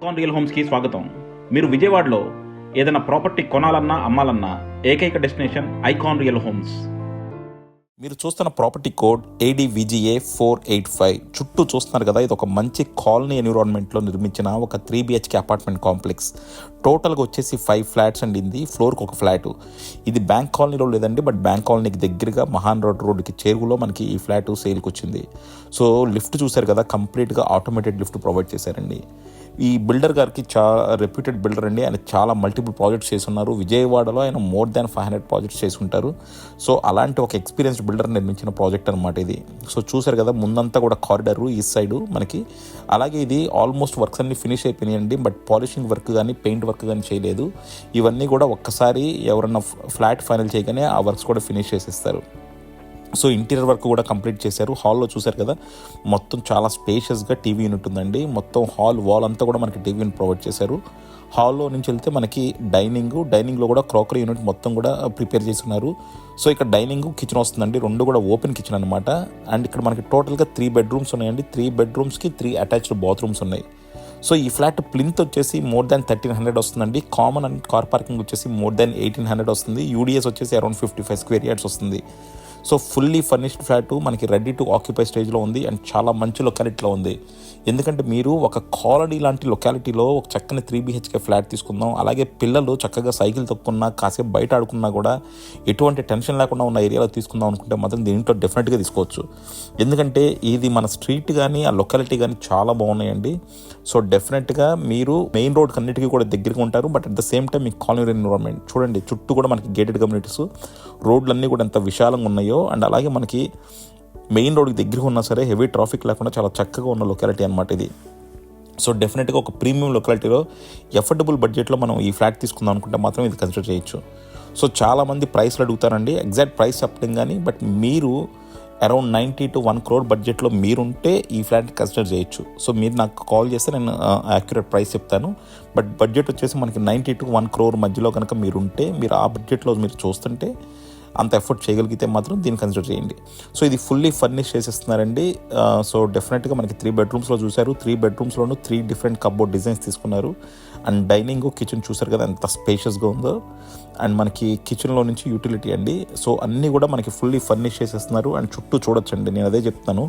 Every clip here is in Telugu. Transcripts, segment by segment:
ఐకాన్ రియల్ హోమ్స్కి స్వాగతం. మీరు విజయవాడలో ఏదైనా ప్రాపర్టీ కొనాలన్నా అమ్మాలన్నా ఏకైక డెస్టినేషన్ ఐకాన్ రియల్ హోమ్స్. మీరు చూస్తున్న ప్రాపర్టీ కోడ్ ADVGA 485. చుట్టూ చూస్తున్నారు కదా, ఇది ఒక మంచి కాలనీ ఎన్విరాన్మెంట్లో నిర్మించిన ఒక 3 BHK అపార్ట్మెంట్ కాంప్లెక్స్. టోటల్గా వచ్చేసి 5 ఫ్లాట్స్ అండి. ఇది ఫ్లోర్కి ఒక ఫ్లాటు. ఇది బ్యాంక్ కాలనీలో లేదండి, బట్ బ్యాంక్ కాలనీకి దగ్గరగా మహాన్ రోడ్డుకి చేరువలో మనకి ఈ ఫ్లాట్ సేల్కి వచ్చింది. సో లిఫ్ట్ చూశారు కదా, కంప్లీట్గా ఆటోమేటెడ్ లిఫ్ట్ ప్రొవైడ్ చేశారండి. ఈ బిల్డర్ గారికి చాలా రెప్యూటెడ్ బిల్డర్ అండి. ఆయన చాలా మల్టిపుల్ ప్రాజెక్ట్స్ చేస్తున్నారు. విజయవాడలో ఆయన మోర్ దాన్ 500 ప్రాజెక్ట్స్ చేసుకుంటారు. సో అలాంటి ఒక ఎక్స్పీరియన్స్డ్ బిల్డర్ నిర్మించిన ప్రాజెక్ట్ అనమాట ఇది. సో చూసారు కదా, ముందంతా కూడా కారిడారు ఈ సైడు మనకి. అలాగే ఇది ఆల్మోస్ట్ వర్క్స్ అన్ని ఫినిష్ అయిపోయినాయండి, బట్ పాలిషింగ్ వర్క్ కానీ పెయింట్ వర్క్ కానీ చేయలేదు. ఇవన్నీ కూడా ఒక్కసారి ఎవరన్నా ఫ్లాట్ ఫైనల్ చేయగానే ఆ వర్క్స్ కూడా ఫినిష్ చేసేస్తారు. సో ఇంటీరియర్ వర్క్ కూడా కంప్లీట్ చేశారు. హాల్లో చూశారు కదా, మొత్తం చాలా స్పేషియస్గా టీవీ యూనిట్ ఉందండి. మొత్తం హాల్ వాల్ అంతా కూడా మనకి టీవీ యూనిట్ ప్రొవైడ్ చేశారు. హాల్లో నుంచి వెళ్తే మనకి డైనింగ్లో కూడా క్రాకరీ యూనిట్ మొత్తం కూడా ప్రిపేర్ చేస్తున్నారు. సో ఇక్కడ డైనింగ్ కిచెన్ వస్తుందండి, రెండు కూడా ఓపెన్ కిచెన్ అనమాట. అండ్ ఇక్కడ మనకి టోటల్గా 3 బెడ్రూమ్స్ ఉన్నాయండి. 3 బెడ్రూమ్స్కి 3 అటాచ్డ్ బాత్రూమ్స్ ఉన్నాయి. సో ఈ ఫ్లాట్ ప్లింత్ వచ్చేసి మోర్ దాన్ 1300 వస్తుందండి. కామన్ అండ్ కార్ పార్కింగ్ వచ్చేసి మోర్ దాన్ 1800 వస్తుంది. యూడిఎస్ వచ్చేసి అరౌండ్ 55 స్క్వేర్ యార్డ్స్ వస్తుంది. సో ఫుల్లీ ఫర్నిష్డ్ ఫ్లాట్ మనకి రెడీ టు ఆక్యుపై స్టేజ్లో ఉంది అండ్ చాలా మంచి లొకాలిటీలో ఉంది. ఎందుకంటే మీరు ఒక కాలనీ లాంటి లొకాలిటీలో ఒక చక్కని 3 BHK ఫ్లాట్ తీసుకుందాం, అలాగే పిల్లలు చక్కగా సైకిల్ తొక్కున్నా కాసేపు బయట ఆడుకున్నా కూడా ఎటువంటి టెన్షన్ లేకుండా ఉన్న ఏరియాలో తీసుకుందాం అనుకుంటే మాత్రం దీంట్లో డెఫినెట్గా తీసుకోవచ్చు. ఎందుకంటే ఇది మన స్ట్రీట్ కానీ ఆ లొకాలిటీ కానీ చాలా బాగున్నాయండి. సో డెఫినెట్గా మీరు మెయిన్ రోడ్కి అన్నిటికీ కూడా దగ్గరగా ఉంటారు, but at the same time me colony environment చూడండి. చుట్టూ కూడా మనకి గేటెడ్ కమ్యూనిటీస్, రోడ్లన్నీ కూడా ఎంత విశాలంగా ఉన్నాయో. అండ్ అలాగే మనకి మెయిన్ రోడ్కి దగ్గర ఉన్నా సరే హెవీ ట్రాఫిక్ లేకుండా చాలా చక్కగా ఉన్న లొకాలిటీ అనమాట ఇది. సో డెఫినెట్గా ఒక ప్రీమియం లొకాలిటీలో ఎఫర్డబుల్ బడ్జెట్లో మనం ఈ ఫ్లాట్ తీసుకుందాం అనుకుంటే మాత్రం ఇది కన్సిడర్ చేయొచ్చు. సో చాలామంది ప్రైస్లు అడుగుతారండి, ఎగ్జాక్ట్ ప్రైస్ చెప్పడం కానీ, బట్ మీరు అరౌండ్ 90 to 1 crore బడ్జెట్లో మీరుంటే ఈ ఫ్లాట్ కన్సిడర్ చేయొచ్చు. సో మీరు నాకు కాల్ చేస్తే నేను యాక్యురేట్ ప్రైస్ చెప్తాను. బట్ బడ్జెట్ వచ్చేసి మనకి 90 to 1 crore మధ్యలో కనుక మీరుంటే, మీరు ఆ బడ్జెట్లో మీరు చూస్తుంటే అంత ఎఫర్ట్ చేయగలిగితే మాత్రం దీన్ని కన్సిడర్ చేయండి. సో ఇది ఫుల్లీ ఫర్నిష్ చేసేస్తున్నారండి. సో డెఫినెట్గా మనకి 3 బెడ్రూమ్స్లో చూశారు. 3 బెడ్రూమ్స్లోనూ 3 డిఫరెంట్ కప్బోర్డ్ డిజైన్స్ తీసుకున్నారు. అండ్ డైనింగ్ కిచెన్ చూసారు కదా ఎంత స్పేషియస్గా ఉందో. అండ్ మనకి కిచెన్లో నుంచి యూటిలిటీ అండి. సో అన్నీ కూడా మనకి ఫుల్లీ ఫర్నిష్ చేసేస్తున్నారు. అండ్ చుట్టూ చూడొచ్చండి, నేను అదే చెప్తాను,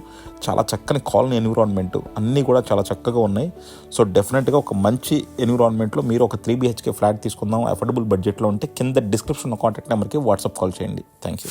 చాలా చక్కని కాలనీ ఎన్విరాన్మెంట్, అన్నీ కూడా చాలా చక్కగా ఉన్నాయి. సో డెఫినెట్గా ఒక మంచి ఎన్విరాన్మెంట్లో మీరు ఒక 3 BHK ఫ్లాట్ తీసుకుందాం అఫోర్డబుల్ బడ్జెట్లో ఉంటే కింద డిస్క్రిప్షన్లో కాంటాక్ట్ నెంబర్కి వాట్సాప్ కాల్ చేయండి. Thank you.